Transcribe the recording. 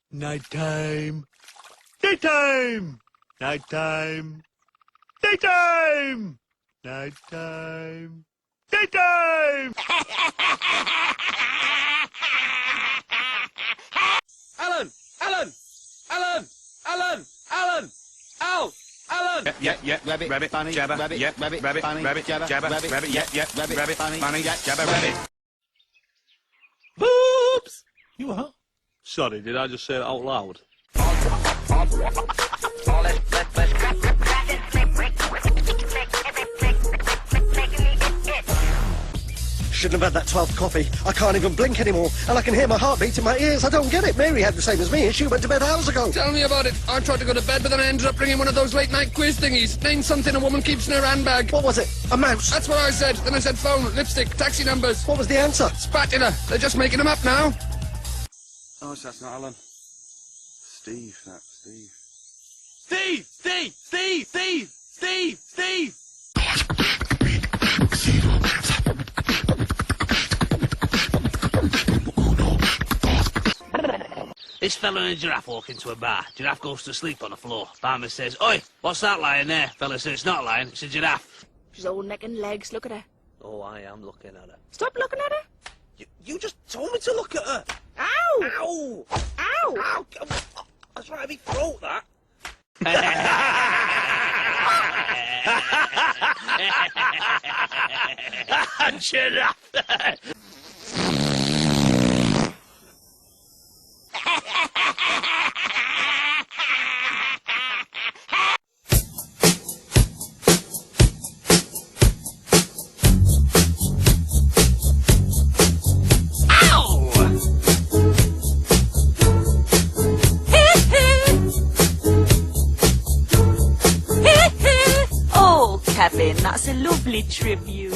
Nighttime. Daytime. Nighttime. Daytime. Nighttime. Daytime. Alan! Alan! Alan! Alan! Alan! Al! Alan! Yeah, rabbit, bunny, jabber, rabbit, rabbit, bunny, jabber, rabbit, rabbit, bunny, jabber, rabbit. Boops! You what? Sorry, did I just say that out loud? Shouldn't have had that 12th coffee. I can't even blink anymore, and I can hear my heartbeat in my ears. I don't get it. Mary had the same as me, and she went to bed hours ago. Tell me about it. I tried to go to bed, but then I ended up bringing one of those late-night quiz thingies. Name something a woman keeps in her handbag. What was it? A mouse? That's what I said. Then I said phone, lipstick, taxi numbers. What was the answer? Spatula. They're just making them up now. Oh, that's not Alan. Steve, that's Steve. Steve! Steve! Steve! Steve! Steve! Steve! This fella and a giraffe walk into a bar. Giraffe goes to sleep on the floor. Barman says, "Oi, what's that lying there?" Fella says, "It's not lying, it's a giraffe." She's all neck and legs. Look at her. Oh, I am looking at her. Stop looking at her. You just told me to look at her. Ow! Ow! Ow! Ow! That's right, me throat, that. Giraffe! Oh, Kevin, that's a lovely tribute.